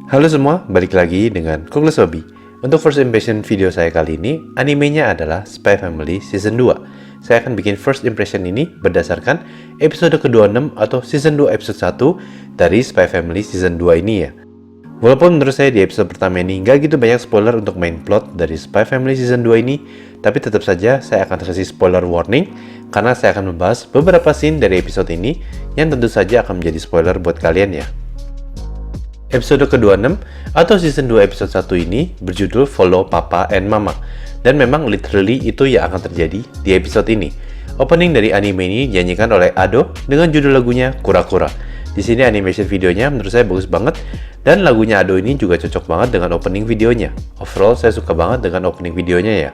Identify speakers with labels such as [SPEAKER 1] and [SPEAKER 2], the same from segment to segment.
[SPEAKER 1] Halo semua, balik lagi dengan Kugles Hobby. Untuk first impression video saya kali ini, animenya adalah Spy Family Season 2. Saya akan bikin first impression ini berdasarkan episode ke-26 atau Season 2 episode 1 dari Spy Family Season 2 ini ya. Walaupun menurut saya di episode pertama ini nggak gitu banyak spoiler untuk main plot dari Spy Family Season 2 ini, tapi tetap saja saya akan kasih spoiler warning karena saya akan membahas beberapa scene dari episode ini yang tentu saja akan menjadi spoiler buat kalian ya. Episode ke-26 atau Season 2 episode 1 ini berjudul Follow Papa and Mama, dan memang literally itu yang akan terjadi di episode ini. Opening dari anime ini dinyanyikan oleh Ado dengan judul lagunya Kura-Kura. Di sini animation videonya menurut saya bagus banget, dan lagunya Ado ini juga cocok banget dengan opening videonya. Overall saya suka banget dengan opening videonya ya.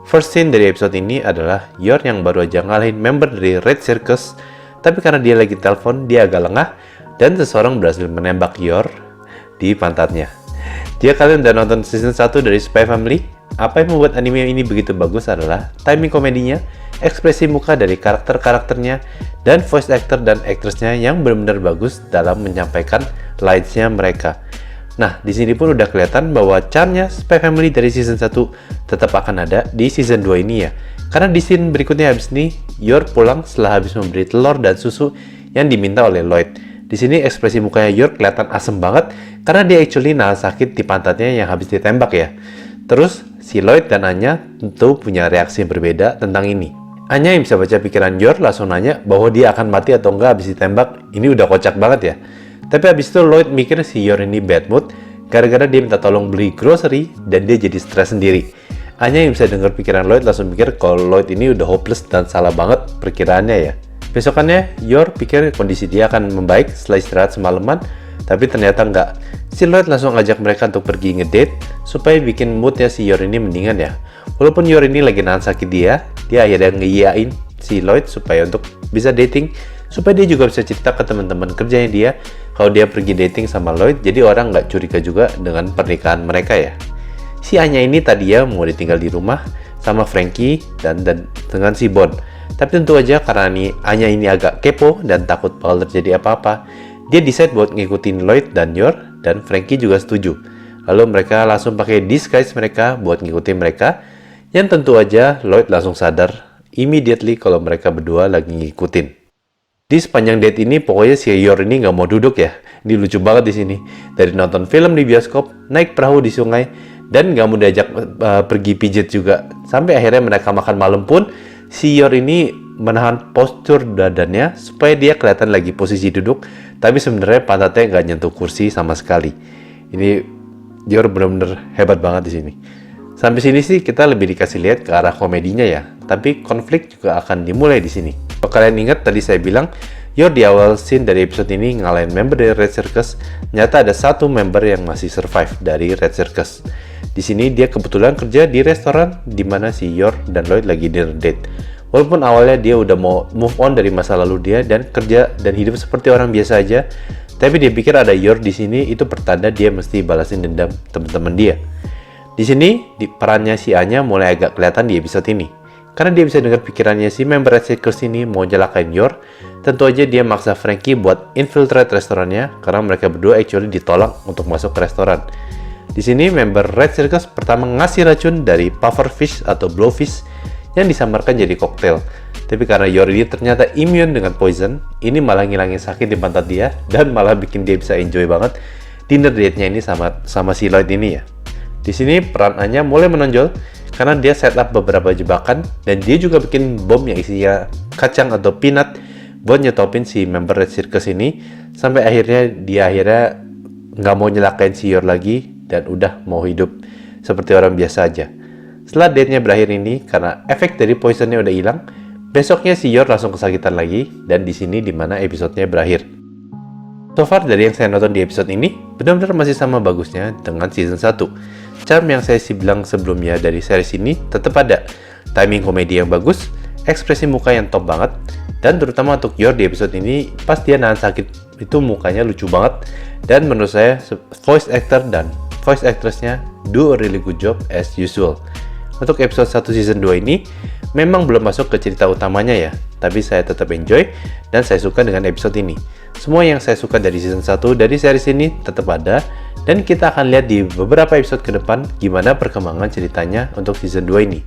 [SPEAKER 1] First scene dari episode ini adalah Yor yang baru aja ngalahin member dari Red Circus, tapi karena dia lagi telepon dia agak lengah dan seseorang berhasil menembak Yor di pantatnya. Jika kalian udah nonton season 1 dari Spy Family, apa yang membuat anime ini begitu bagus adalah timing komedinya, ekspresi muka dari karakter-karakternya, dan voice actor dan actressnya yang benar-benar bagus dalam menyampaikan lines-nya mereka. Nah, di sini pun udah kelihatan bahwa charm-nya Spy Family dari season 1 tetap akan ada di season 2 ini ya. Karena di scene berikutnya habis ini, Yor pulang setelah habis memberi telur dan susu yang diminta oleh Lloyd. Di sini ekspresi mukanya Yor kelihatan asem banget karena dia actually nahan sakit di pantatnya yang habis ditembak ya. Terus si Lloyd dan Anya tentu punya reaksi yang berbeda tentang ini. Anya yang bisa baca pikiran Yor langsung nanya bahwa dia akan mati atau enggak habis ditembak. Ini udah kocak banget ya. Tapi habis itu Lloyd mikir si Yor ini bad mood gara-gara dia minta tolong beli grocery dan dia jadi stres sendiri. Anya yang bisa dengar pikiran Lloyd langsung mikir kalau Lloyd ini udah hopeless dan salah banget perkiraannya ya. Besokannya, Yor pikir kondisi dia akan membaik setelah istirahat semalaman, tapi ternyata enggak. Si Lloyd langsung ngajak mereka untuk pergi ngedate, supaya bikin moodnya si Yor ini mendingan ya. Walaupun Yor ini lagi nahan sakit dia akhirnya ngiyain si Lloyd supaya untuk bisa dating, supaya dia juga bisa cerita ke teman-teman kerjanya dia, kalau dia pergi dating sama Lloyd, jadi orang nggak curiga juga dengan pernikahan mereka ya. Si Anya ini tadinya mau ditinggal di rumah sama Frankie dan dengan si Bon. Tapi tentu aja karena Anya ini agak kepo dan takut bakal terjadi apa-apa, dia decide buat ngikutin Lloyd dan Yor, dan Frankie juga setuju. Lalu mereka langsung pakai disguise mereka buat ngikutin mereka, yang tentu aja Lloyd langsung sadar immediately kalau mereka berdua lagi ngikutin. Di sepanjang date ini pokoknya si Yor ini nggak mau duduk ya. Ini lucu banget di sini. Dari nonton film di bioskop, naik perahu di sungai, dan nggak mau diajak pergi pijet juga. Sampai akhirnya mereka makan malam pun, si Yor ini menahan postur badannya supaya dia kelihatan lagi posisi duduk, tapi sebenarnya pantatnya nggak nyentuh kursi sama sekali. Ini Yor benar-benar hebat banget di sini. Sampai sini sih kita lebih dikasih lihat ke arah komedinya ya, tapi konflik juga akan dimulai di sini. Kalau kalian ingat tadi saya bilang, Yor di awal scene dari episode ini ngalahin member dari Red Circus, ternyata ada satu member yang masih survive dari Red Circus. Di sini dia kebetulan kerja di restoran di mana si Yor dan Lloyd lagi dinner date. Walaupun awalnya dia udah mau move on dari masa lalu dia dan kerja dan hidup seperti orang biasa aja, tapi dia pikir ada Yor di sini itu pertanda dia mesti balasin dendam teman-teman dia. Di sini perannya si Anya mulai agak kelihatan di episode ini. Karena dia bisa dengar pikirannya si member Red Circus ini mau nyelakain Yor, tentu aja dia maksa Frankie buat infiltrate restorannya karena mereka berdua actually ditolak untuk masuk ke restoran. Di sini member Red Circus pertama ngasih racun dari pufferfish atau blowfish yang disamarkan jadi koktail. Tapi karena Yor ini ternyata immune dengan poison, ini malah ngilangin sakit di pantat dia dan malah bikin dia bisa enjoy banget dinner date-nya ini sama si Lloyd ini ya. Di sini peran Anya mulai menonjol karena dia set up beberapa jebakan dan dia juga bikin bom yang isinya kacang atau peanut buat nyetopin si member Red Circus ini, sampai akhirnya dia nggak mau nyelakain si Yor lagi dan udah mau hidup seperti orang biasa aja. Setelah date-nya berakhir ini, karena efek dari poisonnya udah hilang, besoknya si Yor langsung kesakitan lagi, dan di sini dimana episodenya berakhir. So far dari yang saya nonton di episode ini, benar-benar masih sama bagusnya dengan season 1. Charm yang saya bilang sebelumnya dari series ini tetap ada. Timing komedi yang bagus, ekspresi muka yang top banget, dan terutama untuk Yor di episode ini, pas dia nahan sakit itu mukanya lucu banget, dan menurut saya voice actor dan voice actressnya do a really good job as usual. Untuk episode 1 season 2 ini memang belum masuk ke cerita utamanya ya, tapi saya tetap enjoy dan saya suka dengan episode ini. Semua yang saya suka dari season 1 dari series ini tetap ada, Dan kita akan lihat di beberapa episode ke depan gimana perkembangan ceritanya untuk season 2 ini.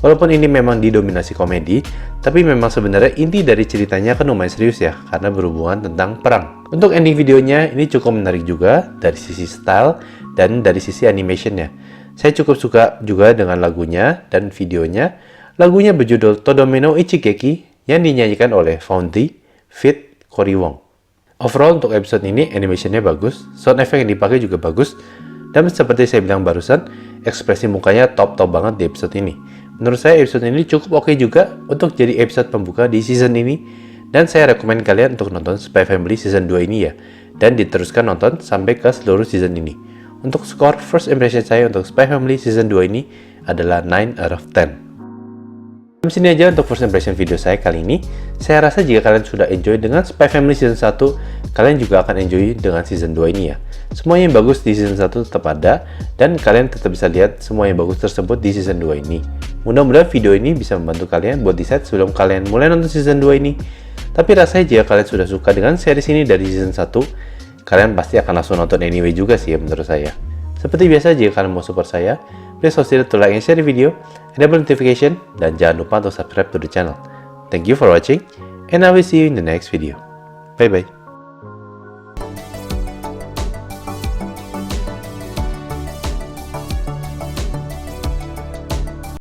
[SPEAKER 1] Walaupun ini memang didominasi komedi, tapi memang sebenarnya inti dari ceritanya kan lumayan serius ya, karena berhubungan tentang perang. Untuk ending videonya, ini cukup menarik juga dari sisi style dan dari sisi animationnya. Saya cukup suka juga dengan lagunya dan videonya. Lagunya berjudul Todome no Ichigeki yang dinyanyikan oleh Founty feat. Cory Wong. Overall untuk episode ini animationnya bagus, sound effect yang dipakai juga bagus, dan seperti saya bilang barusan, ekspresi mukanya top banget di episode ini. Menurut saya episode ini cukup oke juga untuk jadi episode pembuka di season ini, dan saya rekomen kalian untuk nonton Spy Family season 2 ini ya, dan diteruskan nonton sampai ke seluruh season ini. Untuk skor first impression saya untuk Spy Family season 2 ini adalah 9 out of 10. Sampai sini aja untuk first impression video saya kali ini. Saya rasa jika kalian sudah enjoy dengan Spy Family season 1, kalian juga akan enjoy dengan season 2 ini ya. Semua yang bagus di season 1 tetap ada, dan kalian tetap bisa lihat semua yang bagus tersebut di season 2 ini. Mudah-mudahan video ini bisa membantu kalian buat decide sebelum kalian mulai nonton season 2 ini. Tapi rasanya jika kalian sudah suka dengan series ini dari season 1, kalian pasti akan langsung nonton anyway juga sih ya menurut saya. Seperti biasa, jika kalian mau support saya, please consider to like and share the video, enable notification, dan jangan lupa untuk subscribe to the channel. Thank you for watching, and I will see you in the next video. Bye bye.